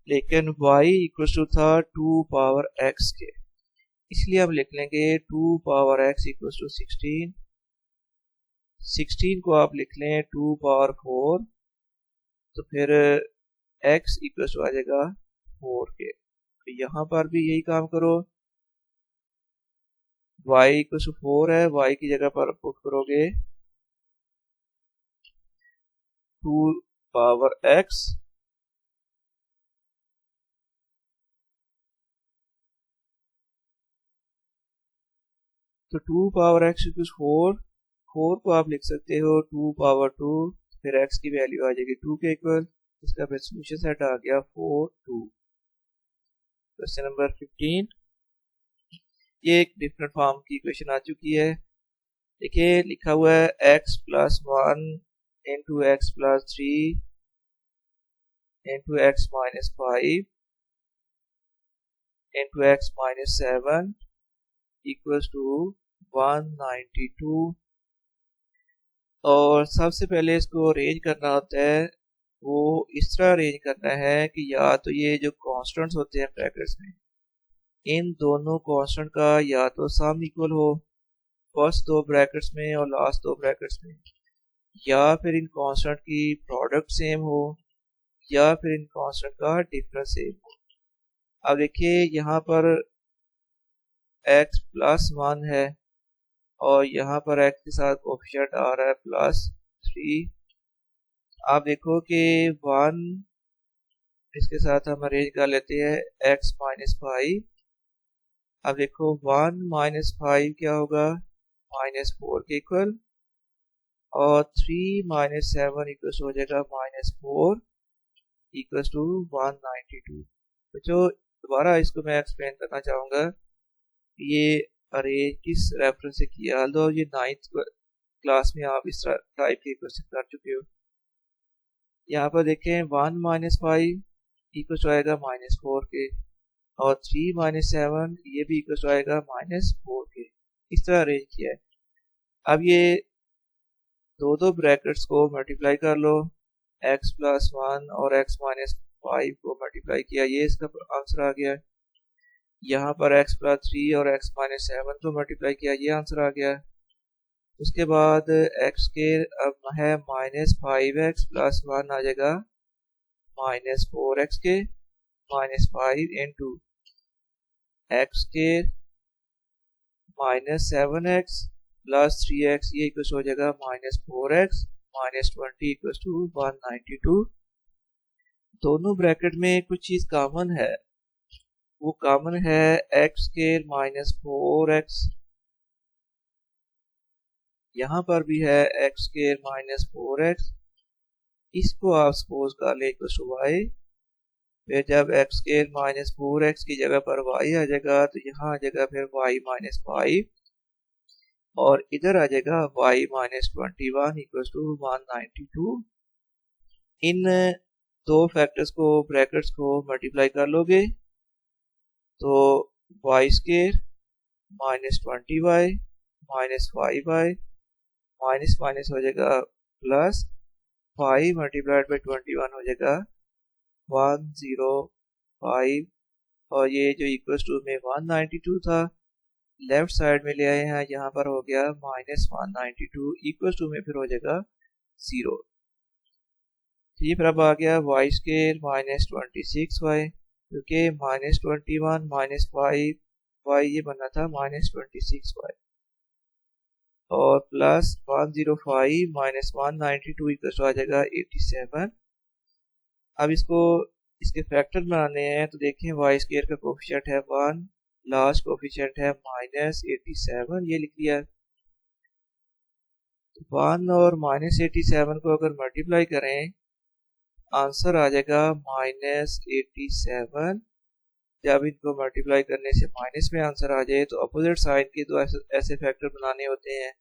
लेकिन y इक्वल टू था 2 पावर x के, इसलिए हम लिख लेंगे 2 पावर x इक्वल टू 16। 16 को आप लिख लें 2 पावर 4, तो फिर x इक्वल टू आ जाएगा 4 के। तो यहाँ पर भी यही काम करो, y इक्वल टू 4 है, y की जगह पर पुट करोगे 2 पावर x, तो 2 पावर x इक्वल 4, 4 को आप लिख सकते हो 2 पावर 2, फिर x की वैल्यू आ जाएगी 2 के इक्वल, इसका फिर सोल्यूशन सेट आ गया 4 2। क्वेश्चन नंबर 15, ये एक डिफरेंट फॉर्म की इक्वेशन आ चुकी है। देखिए लिखा हुआ है x plus 1 into x plus 3 into x minus 5 into x minus 7 equals to 192। और सबसे पहले इसको अरेंज करना होता है, वो इस तरह अरेंज करना है कि या तो ये जो कॉन्स्टेंट्स होते हैं ब्रैकेट्स में, इन दोनों कांस्टेंट का या तो सम इक्वल हो फर्स्ट दो ब्रैकेट्स में और लास्ट दो ब्रैकेट्स में, या फिर इन कांस्टेंट की प्रोडक्ट सेम हो, या फिर इन कांस्टेंट का डिफरेंस सेम हो। अब देखिए यहाँ पर x प्लस 1 है और यहाँ पर x के साथ कोएफिशिएंट आ रहा है +3। आप देखो कि 1 इसके साथ हम अरेंज कर लेते हैं x माइनस 5। अब देखो 1 माइनस 5 क्या होगा, -4 के इक्वल, और 3 माइनस 7 इक्वल हो जाएगा -4 इक्वल टू 192। तो जो दोबारा इसको मैं एक्सप्लेन करना चाहूँगा, ये अरेंज किस रेफरेंस से किया, although ये 9th क्लास में आप इस टाइप के क्वेश्चन कर चुके हो। यहाँ पर देखें 1 माइनस 5 इक्वल आएगा -4 के, और 3 माइनस 7 ये भी इक्वल आएगा -4 के। इस तरह अरेंज किया है। अब ये दो ब्रैकेट्स को मल्टीप्लाई कर लो, x प्लस 1 और x माइनस 5 को मल्टीप्लाई किया, ये इसका आंसर आ गया। यहाँ पर x प्लस 3 और x माइनस 7 को मल्टीप्लाई किया, ये आंसर आ गया। उसके बाद x के अब है -5x प्लस 1 आ जाएगा -4x के -5 इंटू x के -7x प्लस 3x ये इक्वल हो जाएगा minus 4x minus 20 equal to 192। दोनों ब्रैकेट में कुछ चीज कॉमन है, वो कॉमन है एक्स स्क्वायर माइनस 4x, यहाँ पर भी है एक्स स्क्वायर माइनस 4x। इसको आप सपोज कर ले इक्वल टू वाई, फिर जब एक्स स्क्वायर माइनस 4x की जगह पर y आ जाएगा तो यहाँ आ जाएगा फिर y माइनस 5 और इधर आ जाएगा y माइनस 21 इक्वल टू 192। इन दो फैक्टर्स को ब्रैकेट्स को मल्टीप्लाई कर लोगे तो y square minus 20y minus 5y minus minus हो जाएगा प्लस 5 मल्टीप्लाइड बाई 21 हो जाएगा 105 और ये जो इक्वल टू में 192 था लेफ्ट साइड में ले आए हैं, यहाँ पर हो गया माइनस 192 इक्वल टू में फिर हो जाएगा 0। ये फिर अब आ गया वाई स्क्वायर माइनस 26y, क्योंकि माइनस 21 माइनस 5y ये बनना था माइनस 26y और प्लस 105 माइनस 192 इक्वल आ जाएगा 87। अब इसको इसके फैक्टर बनाने हैं तो देखें वाई स्क्वायर का कोफिशिएंट है 1, लास्ट कोफिशिएंट है माइनस 87, ये लिख लिया। 1 और माइनस 87 को अगर मल्टीप्लाई करें आंसर आ जाएगा माइनस 87। जब इनको मल्टीप्लाई करने से माइनस में आंसर आ जाए तो अपोजिट साइड के दो ऐसे फैक्टर बनाने होते हैं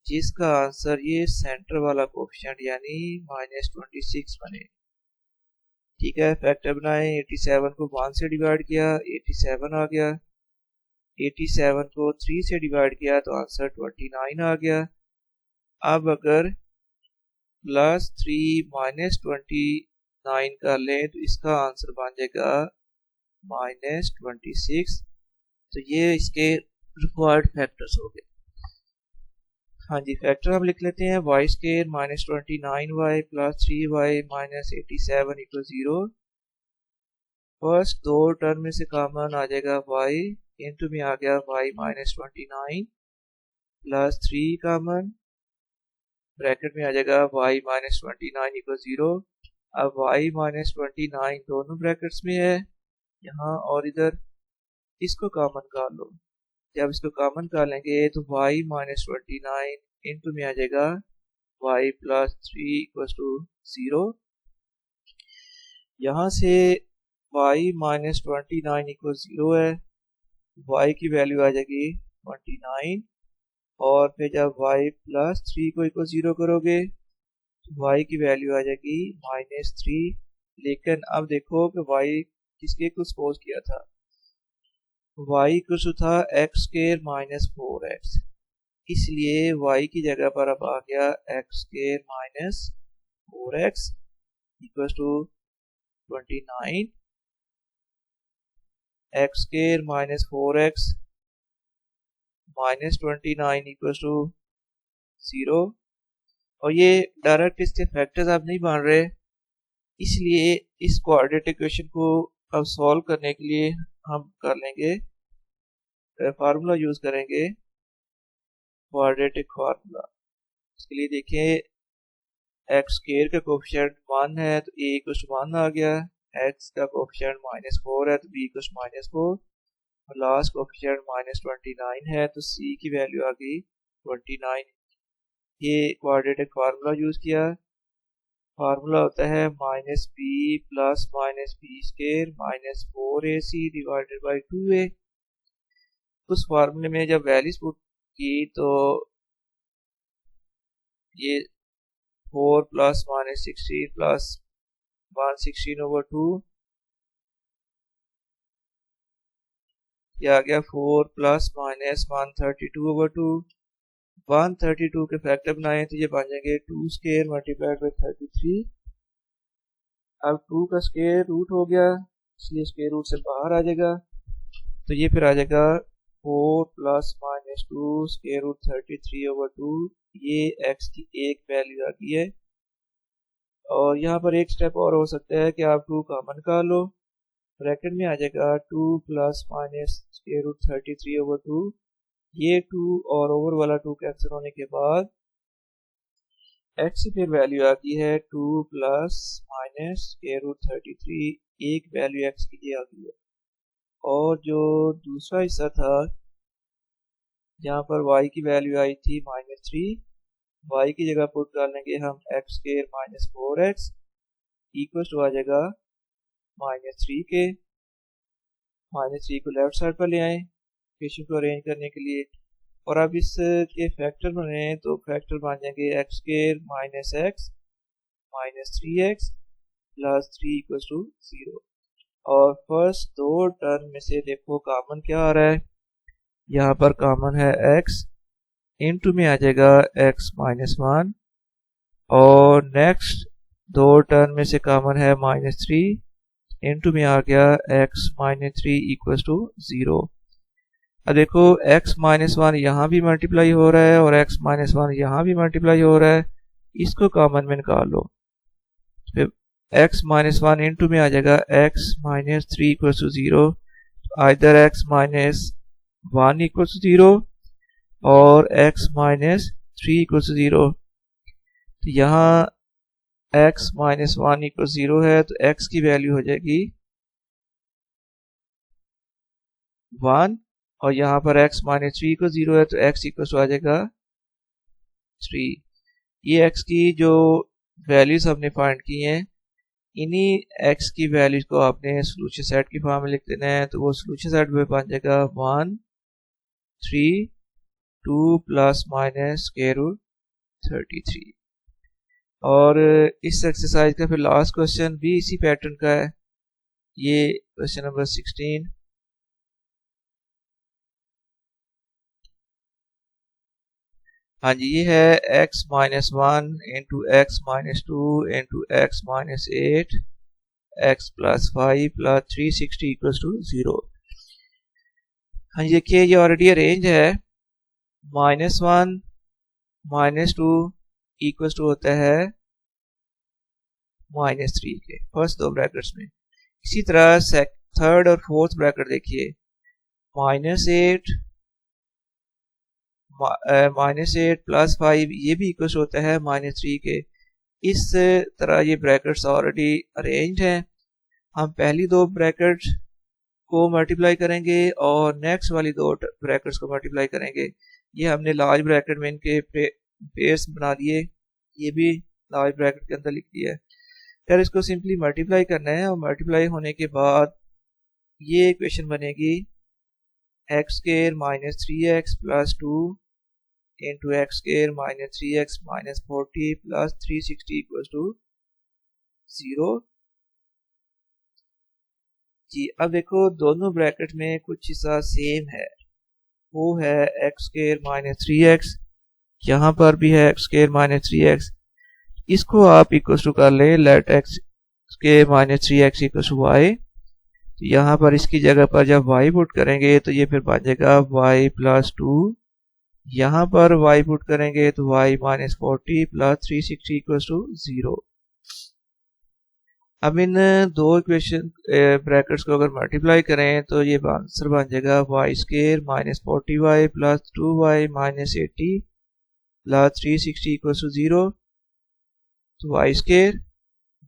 जिसका आंसर ये सेंटर वाला कोफिशिएंट यानी माइनस 26 बने। ठीक है, फैक्टर बनाए, 87 को 1 से डिवाइड किया 87 आ गया, 87 को 3 से डिवाइड किया तो आंसर 29 आ गया। अब अगर प्लस 3 माइनस 29 कर लें तो इसका आंसर बन जाएगा माइनस 26। तो ये इसके रिक्वायर्ड फैक्टर्स हो गए। हाँ जी, फैक्टर हम लिख लेते हैं y square minus 29y plus 3y minus 87 equal 0। First दो टर्म में से कॉमन आ जाएगा y, इनटू में आ गया y minus 29 plus 3 common, bracket में आ जाएगा y माइनस 29 इक्वल 0। अब y माइनस 29 दोनों ब्रैकेट्स में है यहाँ और इधर, इसको कॉमन कर लो। जब इसको कॉमन कर लेंगे तो y माइनस 29 इंटू में आ जाएगा y प्लस 3 इक्वल टू 0। यहाँ से y माइनस 29 इक्वल 0 है, y की वैल्यू आ जाएगी 29 और फिर जब y प्लस 3 को इक्वल 0 करोगे तो y की वैल्यू आ जाएगी माइनस 3। लेकिन अब देखो कि y किसके को सपोज किया था, y इक्वल था एक्स स्क्वायर माइनस 4x, इसलिए y की जगह पर अब आ गया x square minus 4x equal to 29, x square minus 4x minus 29 equal to 0। और ये डायरेक्ट इसके फैक्टर्स अब नहीं बन रहे, इसलिए इस क्वाड्रेटिक इक्वेशन को अब सॉल्व करने के लिए हम कर लेंगे फार्मूला यूज करेंगे, क्वाड्रेटिक फार्मूला। इसके लिए देखिए एक्स स्क्वायर का कोफिशिएंट 1 है तो a इक्वल 1 आ गया, x का कोफिशिएंट माइनस 4 है तो b इक्वल माइनस 4 और लास्ट कोफिशिएंट माइनस 29 है तो c की वैल्यू आ गई 29। ये क्वाड्रेटिक फार्मूला यूज किया, फार्मूला होता है minus b plus minus b square minus 4ac divided by 2a। उस फार्मूले में जब वैल्यूज पुट की तो ये 4 प्लस माइनस 16 प्लस 116 ओवर 2, ये आ गया 4 प्लस माइनस 132 ओवर 2। 132 के फैक्टर बनाए तो ये बन जाएंगे 2 स्क्वायर मल्टीप्लाइड बाई 33। अब 2 का स्क्वायर रूट हो गया इसलिए स्क्वायर रूट से बाहर आ जाएगा, तो ये फिर आ जाएगा 4 plus minus 2 square root 33 over 2। ये x की एक वैल्यू आ गई है और यहाँ पर एक स्टेप और हो सकता है कि आप 2 कॉमन कर लो, ब्रैकेट में आ जाएगा 2 plus minus square root 33 over 2 ये 2 और ओवर वाला 2 कैंसिल होने के बाद x की फिर वैल्यू आती है 2 प्लस माइनस स्क्वायर रूट 33, एक वैल्यू x की ये आ गई है। और जो दूसरा हिस्सा था यहाँ पर y की वैल्यू आई थी -3, y की जगह पुट कर लेंगे हम x square minus 4x equal to आ जाएगा -3 के। -3 को लेफ्ट साइड पर ले आए इक्वेशन को अरेंज करने के लिए, और अब इसके फैक्टर बने तो फैक्टर बन जाएंगे x square minus x minus 3x plus 3 equal to 0। और फर्स्ट दो टर्म में से देखो कॉमन क्या आ रहा है, यहाँ पर कॉमन है x, इनटू में आ जाएगा x माइनस 1, और नेक्स्ट दो टर्म में से कॉमन है -3, इनटू में आ गया x माइनस 3 इक्वल टू 0। अब देखो x माइनस 1 यहाँ भी मल्टीप्लाई हो रहा है और x माइनस 1 यहाँ भी मल्टीप्लाई हो रहा है, इसको कॉमन में निकाल लो। फिर x माइनस 1 इनटू में आ जाएगा x minus 3 equal to 0, either x minus 1 equal to 0 और x माइनस 3 इक्वल टू 0। तो यहाँ x माइनस 1 इक्वल 0 है तो x की वैल्यू हो जाएगी 1, और यहाँ पर x माइनस 3 इक्वल 0 है तो x इक्वल टू आ जाएगा 3। ये x की जो वैल्यूज हमने फाइंड की हैं, इन्हीं x की वैल्यूज को आपने सोल्यूशन सेट की फॉर्म में लिख देना है। तो वो सोल्यूशन सेट में बन जाएगा 1 3 2 प्लस माइनस स्क्वायर रूट 33। और इस एक्सरसाइज का फिर लास्ट क्वेश्चन भी इसी पैटर्न का है, ये क्वेश्चन नंबर 16। हाँ जी, ये है x minus 1 into x minus 2 into x minus 8 x plus 5 plus 360 equals to 0। हाँ जी, देखिए ये ऑलरेडी अरेंज है। -1 -2 इक्वल्स टू होता है -3 के फर्स्ट दो ब्रैकेट्स में। इसी तरह थर्ड और फोर्थ ब्रैकेट देखिए, -8 -8 प्लस 5 ये भी इक्वल होता है -3 के। इस तरह ये ब्रैकेट्स ऑलरेडी अरेंज हैं। हम पहली दो ब्रैकेट्स को मल्टीप्लाई करेंगे और नेक्स्ट वाली दो ब्रैकेट्स को मल्टीप्लाई करेंगे। ये हमने लार्ज ब्रैकेट में इनके पेयर्स बना दिए, ये भी लार्ज ब्रैकेट के अंदर लिख दिया है। फिर इसको सिंपली मल्टीप्लाई करना है, और मल्टीप्लाई होने के बाद ये इक्वेशन बनेगी x square minus 3x plus 2 into x square minus 3x minus 40 plus 360 equal to 0। जी, अब देखो दोनों ब्रैकेट में कुछ हिस्सा सेम है, वो है x स्क्वायर माइनस 3x, यहाँ पर भी है x स्क्वायर माइनस 3x। इसको आप इक्वल टू कर ले, let x square minus 3x equal to y। यहाँ पर इसकी जगह पर जब y पुट करेंगे तो ये फिर बन जाएगा y प्लस 2, यहाँ पर y पुट करेंगे तो y minus 40 plus 360 equal to 0। अब इन दो इक्वेशन ब्रैकेट्स को अगर मल्टीप्लाई करें तो ये आंसर बन जाएगा y square minus 40y plus 2y minus 80 plus 360 equal to 0। तो y square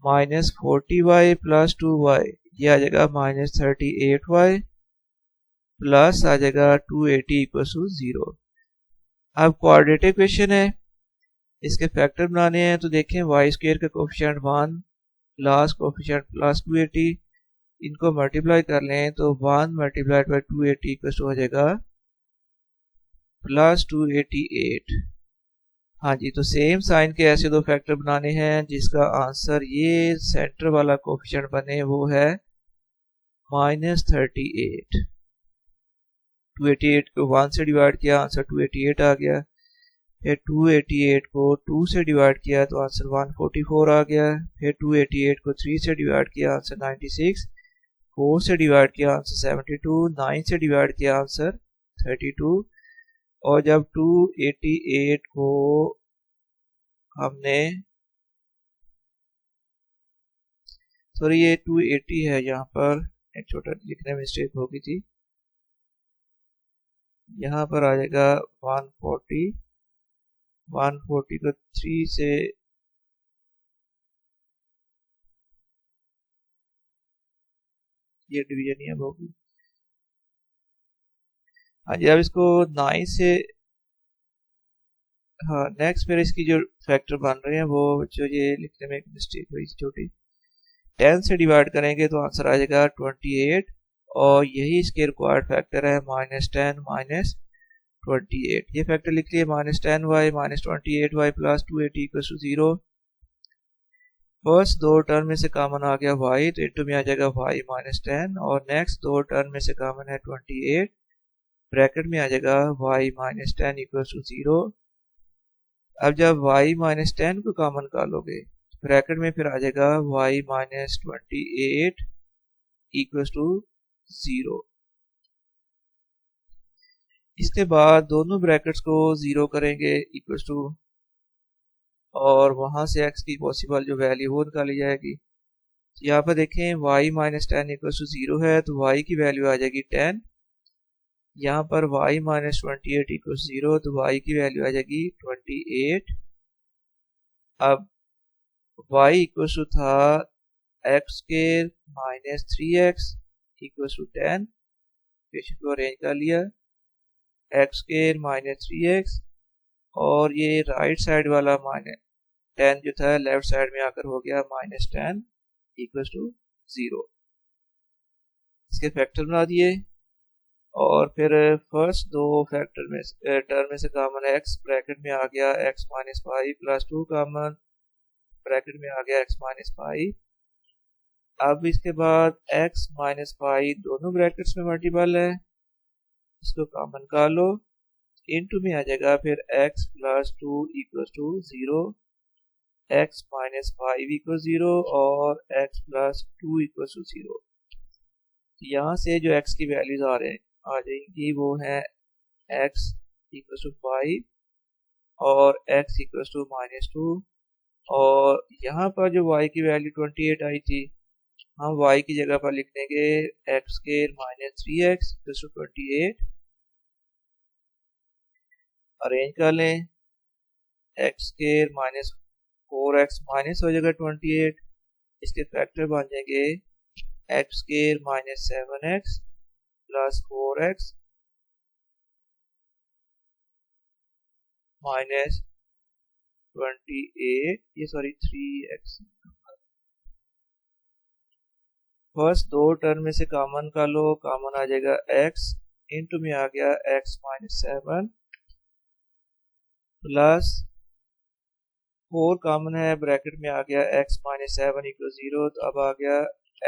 minus 40y plus 2y ये आ जाएगा माइनस 38y प्लस आ जाएगा 280 इक्वल टू 0। अब क्वाड्रेटिक इक्वेशन है, इसके फैक्टर बनाने हैं तो देखें y स्क्वायर का कोफिशिएंट 1 प्लस कोफिशिएंट प्लस 280, इनको मल्टीप्लाई कर लें तो 1 मल्टीप्लाइड बाई 280 इक्वल टू हो जाएगा प्लस 288। हाँ जी, तो सेम साइन के ऐसे दो फैक्टर बनाने हैं जिसका आंसर ये सेंटर वाला कोफिशिएंट बने, वो है -38। 288 को 1 से डिवाइड किया, आंसर 288 आ गया। फिर 288 को 2 से डिवाइड किया तो आंसर 144 आ गया। फिर 288 को 3 से डिवाइड किया, आंसर 96। 4 से डिवाइड किया, आंसर 72। 9 से डिवाइड किया, आंसर 32। और जब 288 को हमने, सॉरी ये 280 है, यहाँ पर एक छोटा लिखने में मिस्टेक हो गई थी। यहाँ पर आ जाएगा 140 को 3 से ये डिवीजन ही अब होगी। हाँ जी, अब इसको 9 से, हाँ नेक्स्ट फिर इसकी जो फैक्टर बन रहे हैं वो जो ये लिखने में एक मिस्टेक हुई छोटी, 10 से डिवाइड करेंगे तो आंसर आ जाएगा 28 और यही इसके रिक्वायर्ड फैक्टर है -10 -28। ये फैक्टर लिख लिए -10y -28y + 280 = 0। फर्स्ट दो टर्म में से कॉमन आ गया y, तो इनटू में आ जाएगा y -10 और नेक्स्ट दो टर्म में से कॉमन है 28, ब्रैकेट में आ जाएगा y -10 = 0। अब जब y -10 को कॉमन कर लोगे ब्रैकेट में फिर आ जाएगा y -28 = 0। इसके बाद दोनों ब्रैकेट्स को 0 करेंगे इक्वल टू, और वहां से x की पॉसिबल जो वैल्यू वो निकाली जाएगी। तो यहाँ पर देखें y -10 = 0 है तो y की वैल्यू आ जाएगी 10। यहाँ पर y -28 = 0 तो y की वैल्यू आ जाएगी 28। अब y इक्वल टू था x² -3x = 10, इक्वेशन को अरेंज कर लिया, x² -3x और ये राइट साइड वाला -10 जो था लेफ्ट साइड में आकर हो गया -10 = 0। इसके फैक्टर बना दिए और फिर फर्स्ट दो फैक्टर में टर्म में से कॉमन x, ब्रैकेट में आ गया x - pi + 2 कॉमन, ब्रैकेट में आ गया x - pi। अब इसके बाद x - pi दोनों ब्रैकेट्स में मल्टीपल है, इसको कॉमन कर लो, इनटू में आ जाएगा फिर x + 2 = 0, x - 5 = 0 और x + 2 = 0। यहाँ से जो x की वैल्यूज आ जाएंगी वो है x = 5 और x = -2, और यहाँ पर जो y की वैल्यू 28 आई थी, हम y की जगह पर लिख देंगे x² -3x = 28। अरेंज कर लें, x² -4x माइनस हो जाएगा 28, इसके फैक्टर बन जाएंगे x² -7x + 4x -28, ये सॉरी 3x। फर्स्ट दो टर्म में से कॉमन कर लो, कॉमन आ जाएगा x, इनटू में आ गया x -7 प्लस 4 कॉमन है, ब्रैकेट में आ गया x -7 = 0, तो अब आ गया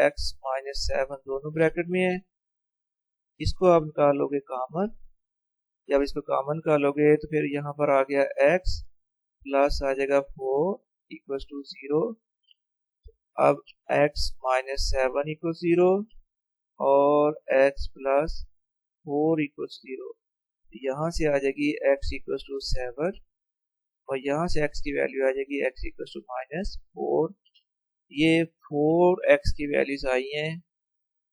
x -7 दोनों ब्रैकेट में है, इसको आप निकालोगे कॉमन, जब इसको कॉमन कर लोगे तो फिर यहाँ पर आ गया x प्लस आ जाएगा 4 = 0। अब x -7 = 0 और x + 4 = 0, यहाँ से आ जाएगी x = 7 और यहाँ से x की वैल्यू आ जाएगी x = -4। ये 4x की वैल्यूज आई हैं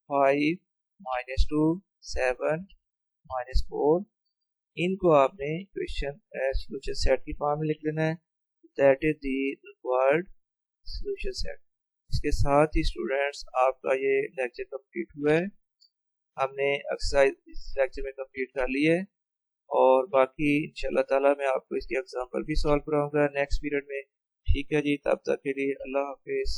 5 -2 7 -4, इनको आपने इक्वेशन सॉल्यूशन सेट की फॉर्म में लिख लेना है, that is the required solution set. इसके साथ ही स्टूडेंट्स आपका ये लेक्चर कंप्लीट हुआ है, हमने एक्सरसाइज इस लेक्चर में कंप्लीट कर ली है और बाकी इंशाल्लाह ताला मैं आपको इसकी एग्जांपल भी सॉल्व कराऊंगा नेक्स्ट पीरियड में। ठीक है जी, तब तक के लिए अल्लाह हाफिज।